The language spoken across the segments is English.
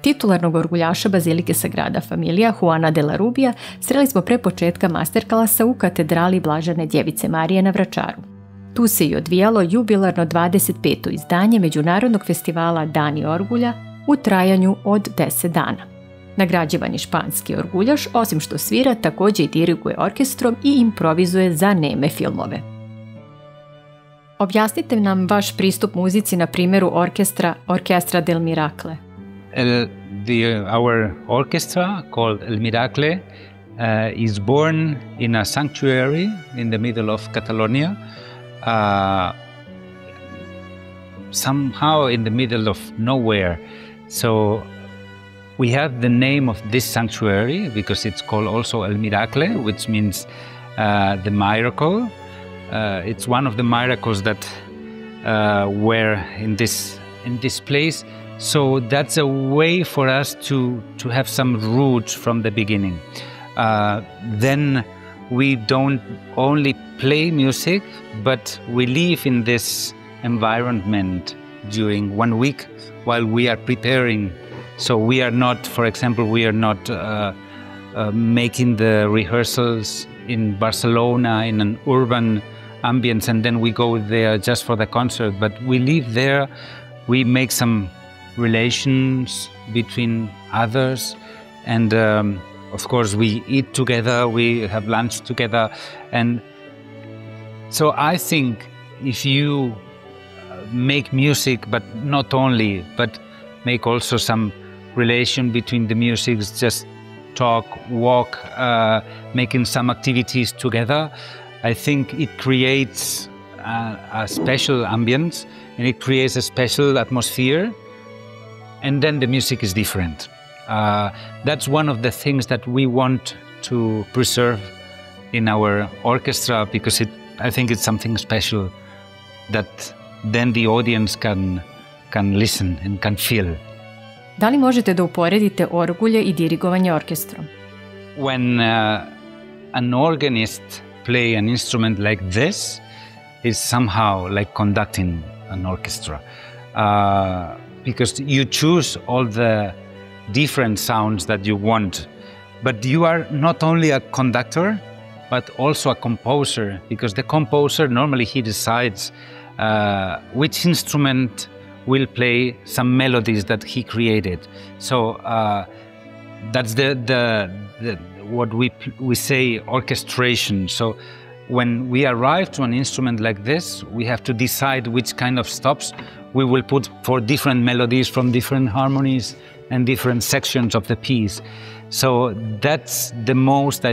Titularnog orguljaša Bazilike Sagrada Familia, Juana de la Rubija, sreli smo pre početka masterklasa u katedrali Blažene Djevice Marije na Vračaru. Tu se i odvijalo jubilarno 25. izdanje Međunarodnog festivala Dani orgulja u trajanju od 10 dana. Nagrađivani španski orguljaš, osim što svira, također i diriguje orkestrom i improvizuje za neme filmove. Objasnite nam vaš pristup muzici na primjeru Orkestra del Miracle. Our orchestra, called El Miracle, is born in a sanctuary in the middle of Catalonia, somehow in the middle of nowhere. So we have the name of this sanctuary because it's called also El Miracle, which means the miracle. It's one of the miracles that were in this place. So that's a way for us to have some roots from the beginning. Then we don't only play music, but we live in this environment during 1 week while we are preparing. So we are not, for example, making the rehearsals in Barcelona in an urban ambience and then we go there just for the concert. But we live there, we make some relations between others, and of course we eat together, we have lunch together. And so I think if you make music, but not only, but make also some relation between the musics, just talk, walk, making some activities together, I think it creates a special ambience and it creates a special atmosphere. And then the music is different. That's one of the things that we want to preserve in our orchestra because I think it's something special that then the audience can listen and can feel. Da li možete da uporedite orgulje i dirigovanje orkestrom? When an organist play an instrument like this, it's somehow like conducting an orchestra. Because you choose all the different sounds that you want. But you are not only a conductor, but also a composer, because the composer, normally he decides which instrument will play some melodies that he created. So that's what we say orchestration. So when we arrive to an instrument like this, we have to decide which kind of stops we will put for different melodies from different harmonies and different sections of the piece. So that's the most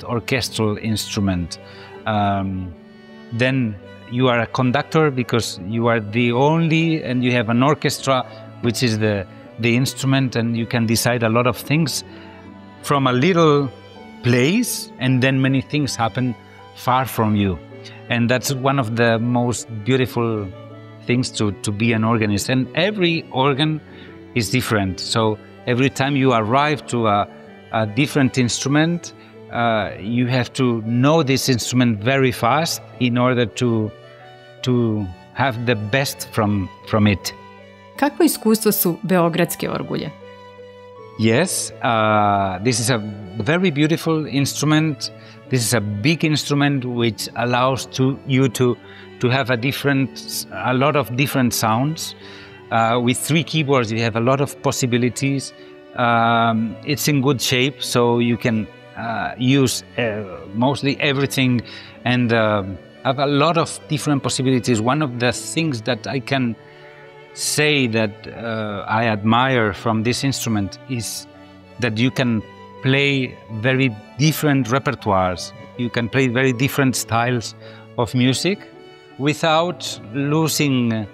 orchestral instrument. Then you are a conductor because you are the only, and you have an orchestra, which is the instrument, and you can decide a lot of things from a little place, and then many things happen far from you. And that's one of the most beautiful things to be an organist. And every organ is different. So every time you arrive to a different instrument, you have to know this instrument very fast in order to have the best from it. Kakvo iskustvo su beogradske orgulje? Yes, this is a very beautiful instrument. This is a big instrument which allows you to have a lot of different sounds. With 3 keyboards, you have a lot of possibilities. It's in good shape, so you can use mostly everything and have a lot of different possibilities. One of the things that I can say that I admire from this instrument is that you can play very different repertoires. You can play very different styles of music without losing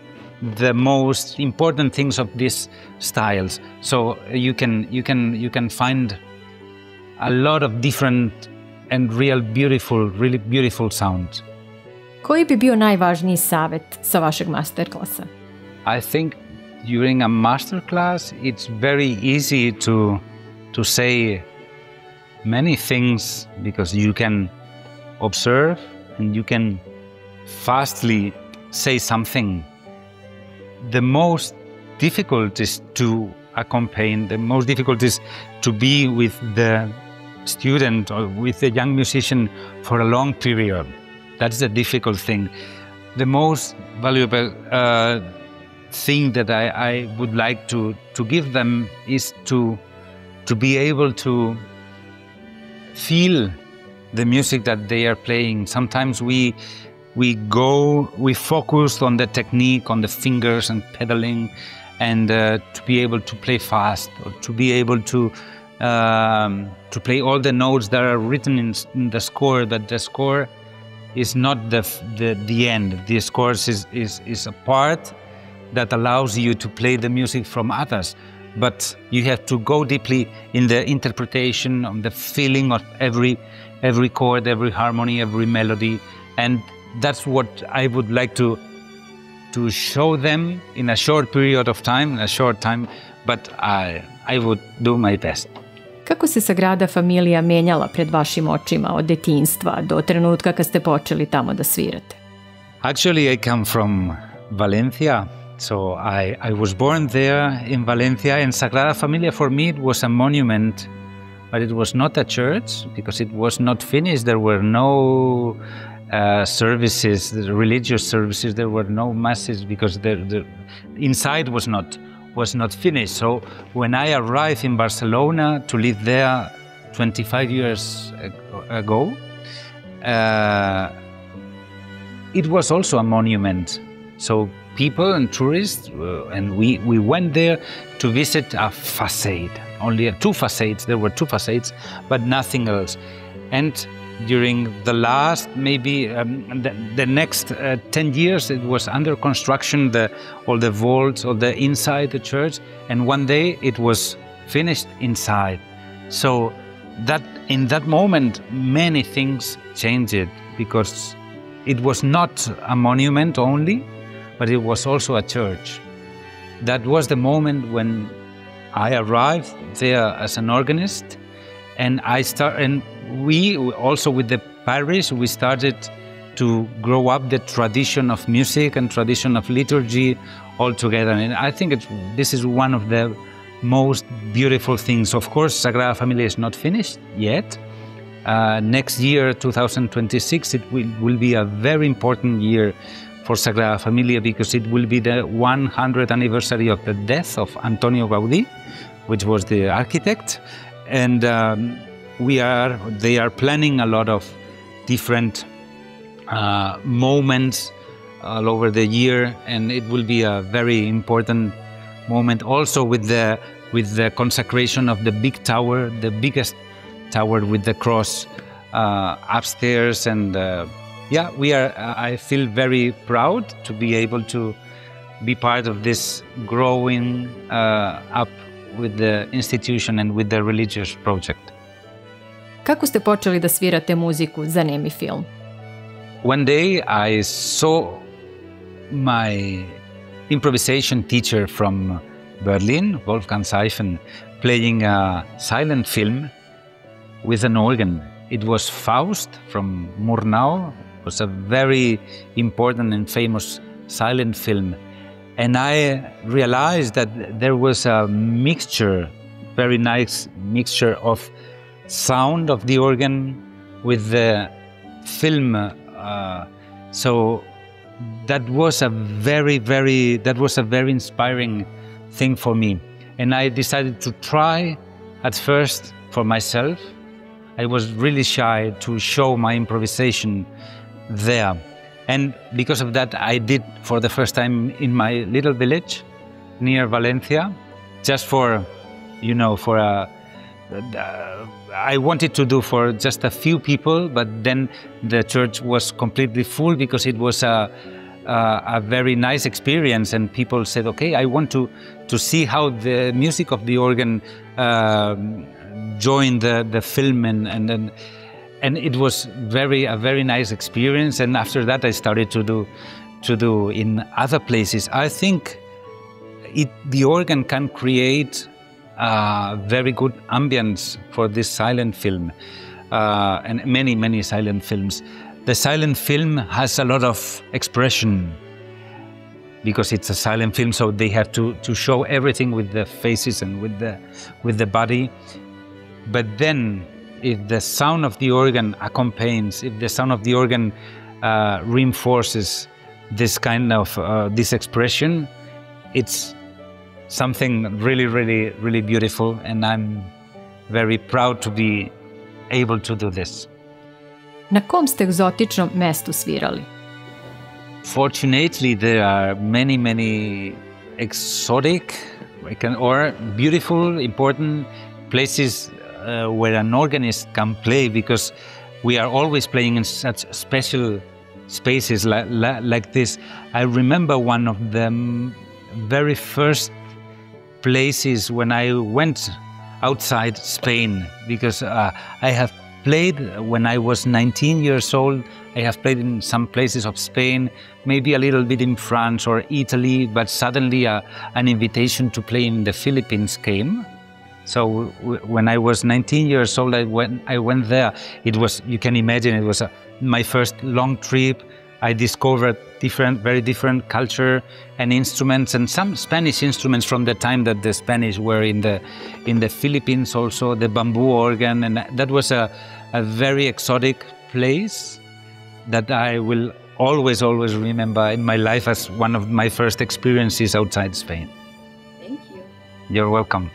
the most important things of these styles. So you can find a lot of different and really beautiful sounds. Koji bi bio najvažniji savjet sa vašeg masterklasa? I think during a masterclass it's very easy to say many things because you can observe and you can say something. The most difficult is to accompany. The most difficult is to be with the student or with the young musician for a long period. That's a difficult thing. The most valuable thing that I would like to give them is to be able to feel the music that they are playing. Sometimes we focus on the technique, on the fingers and pedaling, and to be able to play fast, or to be able to play all the notes that are written in the score. That the score is not the end. The score is a part that allows you to play the music from others. But you have to go deeply in the interpretation, on the feeling of every chord, every harmony, every melody, and that's what I would like to show them in a short period of time, but I would do my best. Kako se Sagrada Familia menjala pred vašim očima od detinjstva do trenutka kad ste počeli tamo da svirate? Actually, I come from Valencia. So I was born there in Valencia, and Sagrada Familia for me it was a monument, but it was not a church because it was not finished. There were no services, religious services. There were no masses because the inside was not finished. So when I arrived in Barcelona to live there 25 years ago, it was also a monument. So people and tourists, and we went there to visit a facade. Only two facades. There were two facades, but nothing else. And during the last, maybe the next 10 years, it was under construction. All the vaults, all the inside the church, and one day it was finished inside. So that in that moment, many things changed because it was not a monument only, but it was also a church. That was the moment when I arrived there as an organist, and we also with the parish, we started to grow up the tradition of music and tradition of liturgy all together. And I think this is one of the most beautiful things. Of course, Sagrada Familia is not finished yet. Next year, 2026, it will be a very important year for Sagrada Familia because it will be the 100th anniversary of the death of Antonio Gaudí, which was the architect. And they are planning a lot of different moments all over the year, and it will be a very important moment also with the consecration of the big tower, the biggest tower with the cross upstairs. And I feel very proud to be able to be part of this growing up with the institution and with the religious project. Kako ste počeli da svirate muziku za nemi film? One day I saw my improvisation teacher from Berlin, Wolfgang Seifen, playing a silent film with an organ. It was Faust from Murnau. It was a very important and famous silent film. And I realized that there was a mixture, very nice mixture of sound of the organ with the film. So that was a very inspiring thing for me. And I decided to try at first for myself. I was really shy to show my improvisation there. And because of that, I did for the first time in my little village near Valencia, just I wanted to do for just a few people, but then the church was completely full because it was a very nice experience, and people said, okay, I want to see how the music of the organ joined the film, and it was a very nice experience. And after that, I started to do in other places. I think the organ can create very good ambience for this silent film, and many silent films. The silent film has a lot of expression. because it's a silent film, so they have to show everything with the faces and with the body. But then, if the sound of the organ accompanies, if the sound of the organ reinforces this kind of this expression, it's something really, really, really beautiful, and I'm very proud to be able to do this. Na kom ste egzotičnom mestu svirali? Fortunately, there are many, many exotic or beautiful, important places where an organist can play, because we are always playing in such special spaces like this. I remember one of the very first places when I went outside Spain, because I have played when I was 19 years old. I have played in some places of Spain, maybe a little bit in France or Italy, but suddenly an invitation to play in the Philippines came. So when I was 19 years old, I went there. It was, you can imagine, it was my first long trip. I discovered very different culture and instruments, and some Spanish instruments from the time that the Spanish were in the Philippines, also the bamboo organ, and that was a very exotic place that I will always remember in my life as one of my first experiences outside Spain. Thank you. You're welcome.